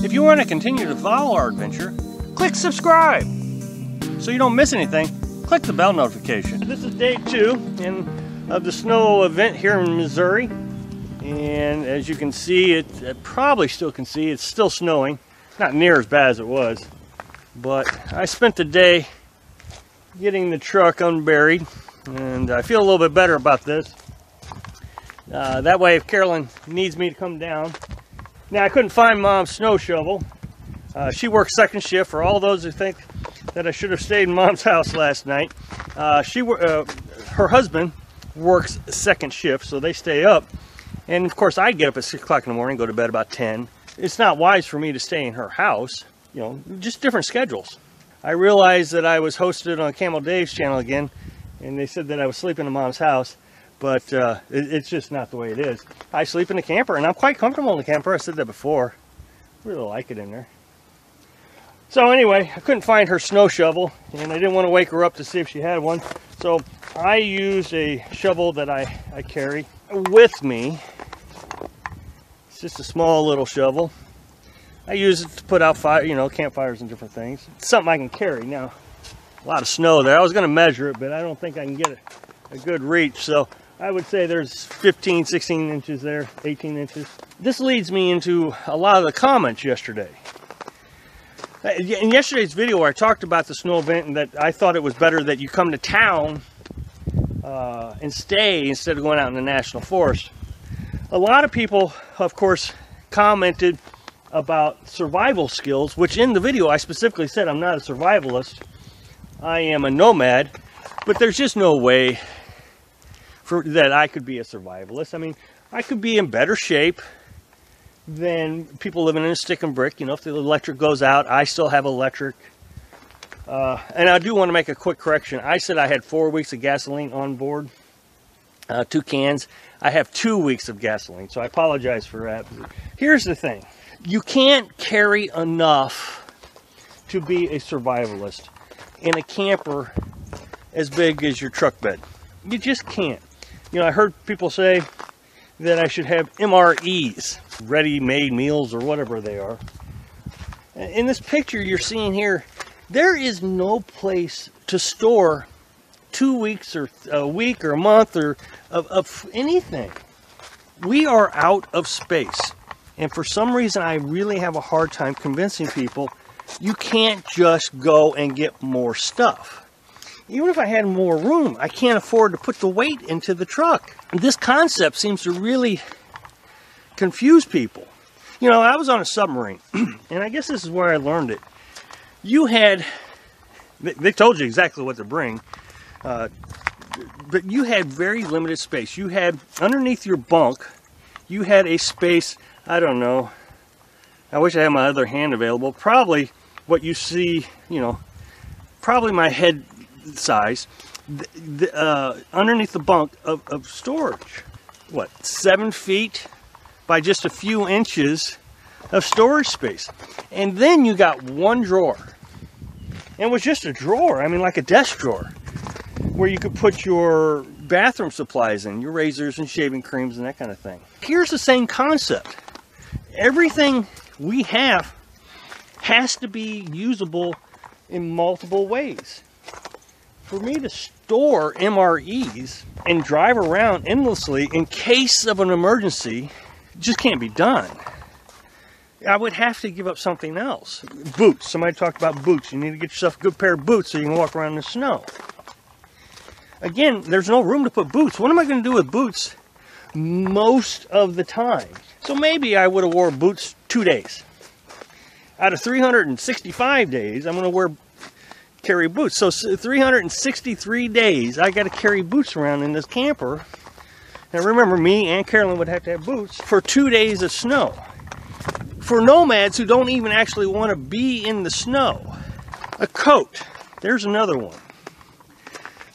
If you want to continue to follow our adventure, click subscribe. So you don't miss anything, click the bell notification. This is day 2 of the snow event here in Missouri. And as you can see, it probably still can see, it's still snowing. Not near as bad as it was. But I spent the day getting the truck unburied. And I feel a little bit better about this. That way, if Carolyn needs me to come down. Now, I couldn't find Mom's snow shovel. She works second shift. For all those who think that I should have stayed in Mom's house last night, her husband works second shift, so they stay up. And of course, I get up at 6 o'clock in the morning, go to bed about 10. It's not wise for me to stay in her house. You know, just different schedules. I realized that I was hosted on Camel Dave's channel again, and they said that I was sleeping in Mom's house. But it's just not the way it is. I sleep in the camper, and I'm quite comfortable in the camper. I said that before. I really like it in there. So anyway, I couldn't find her snow shovel, and I didn't want to wake her up to see if she had one. So I used a shovel that I carry with me. It's just a small little shovel. I use it to put out fire, you know, campfires and different things. It's something I can carry. Now, a lot of snow there. I was going to measure it, but I don't think I can get a good reach. So I would say there's 15, 16 inches there, 18 inches. This leads me into a lot of the comments yesterday. In yesterday's video where I talked about the snow event and that I thought it was better that you come to town and stay instead of going out in the national forest. A lot of people, of course, commented about survival skills, which in the video I specifically said I'm not a survivalist. I am a nomad, but there's just no way that I could be a survivalist. I mean, I could be in better shape than people living in a stick and brick. You know, if the electric goes out, I still have electric. And I do want to make a quick correction. I said I had 4 weeks of gasoline on board, 2 cans. I have 2 weeks of gasoline, so I apologize for that. Here's the thing. You can't carry enough to be a survivalist in a camper as big as your truck bed. You just can't. You know, I heard people say that I should have MREs, ready-made meals or whatever they are. In this picture you're seeing here, there is no place to store 2 weeks or a week or a month or of anything. We are out of space. And for some reason, I really have a hard time convincing people you can't just go and get more stuff. Even if I had more room, I can't afford to put the weight into the truck. This concept seems to really confuse people. You know, I was on a submarine, and I guess this is where I learned it. You had, they told you exactly what to bring, but you had very limited space. You had, underneath your bunk, you had a space, I don't know, I wish I had my other hand available, probably what you see, you know, probably my head size, underneath the bunk of storage. What, 7 feet by just a few inches of storage space. And then you got one drawer. And it was just a drawer, I mean like a desk drawer, where you could put your bathroom supplies in, your razors and shaving creams and that kind of thing. Here's the same concept. Everything we have has to be usable in multiple ways. For me to store MREs and drive around endlessly in case of an emergency just can't be done. I would have to give up something else. Boots. Somebody talked about boots. You need to get yourself a good pair of boots so you can walk around in the snow. Again, there's no room to put boots. What am I going to do with boots most of the time? So maybe I would have wore boots 2 days. Out of 365 days, I'm going to carry boots. So 363 days, I got to carry boots around in this camper. Now remember, me and Carolyn would have to have boots for 2 days of snow. For nomads who don't even actually want to be in the snow, a coat. There's another one.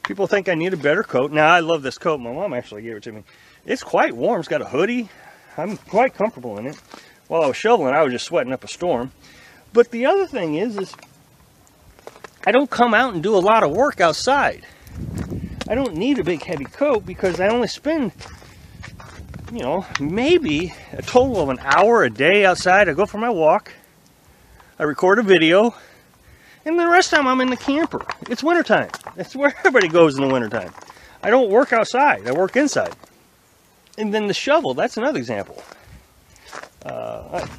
People think I need a better coat. Now, I love this coat. My mom actually gave it to me. It's quite warm. It's got a hoodie. I'm quite comfortable in it. While I was shoveling, I was just sweating up a storm. But the other thing is I don't come out and do a lot of work outside. I don't need a big heavy coat because I only spend, you know, maybe a total of an hour a day outside. I go for my walk. I record a video, and the rest of the time I'm in the camper. It's wintertime. That's where everybody goes in the wintertime. I don't work outside. I work inside. And then the shovel, that's another example.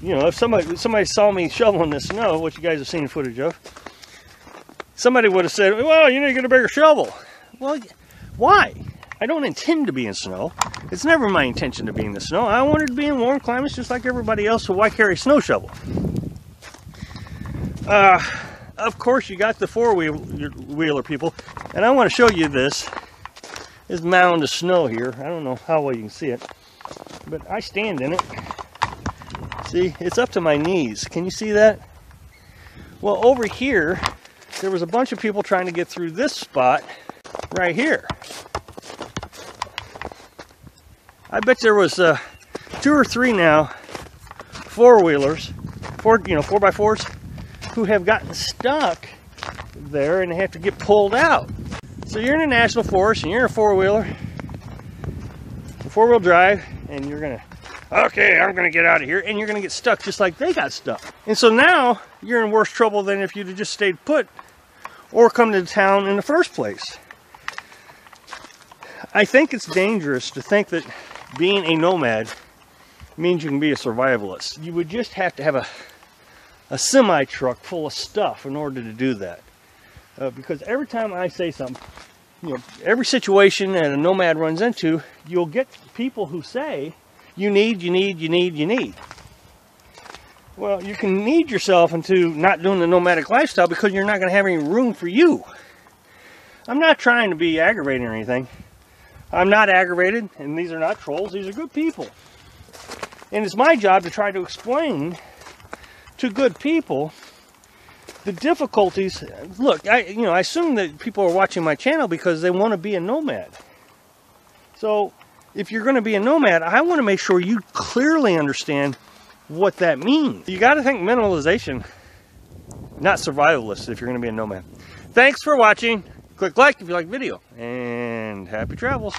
You know, if somebody saw me shoveling the snow, which you guys have seen footage of, somebody would have said, well, you need to get a bigger shovel. Well, why? I don't intend to be in snow. It's never my intention to be in the snow. I wanted to be in warm climates just like everybody else, so why carry a snow shovel? Of course, you got the four-wheeler people, and I want to show you this mound of snow here. I don't know how well you can see it, but I stand in it. See, it's up to my knees. Can you see that? Well, over here, there was a bunch of people trying to get through this spot right here. I bet there was 2 or 3 now four-wheelers, 4x4s, who have gotten stuck there and they have to get pulled out. So you're in a national forest and you're in a four-wheeler, four-wheel drive, and you're gonna, okay, I'm gonna get out of here, and you're gonna get stuck just like they got stuck. And so now you're in worse trouble than if you'd have just stayed put or come to town in the first place. I think it's dangerous to think that being a nomad means you can be a survivalist. You would just have to have a semi-truck full of stuff in order to do that. Because every time I say something, you know, every situation that a nomad runs into, you'll get people who say, you need. Well, you can need yourself into not doing the nomadic lifestyle because you're not going to have any room for you. I'm not trying to be aggravating or anything. I'm not aggravated, and these are not trolls. These are good people. And it's my job to try to explain to good people the difficulties. Look, I assume that people are watching my channel because they want to be a nomad. So if you're going to be a nomad, I want to make sure you clearly understand what that means. You got to think minimalization, not survivalist, if you're going to be a nomad. Thanks for watching. Click like if you like the video, and happy travels.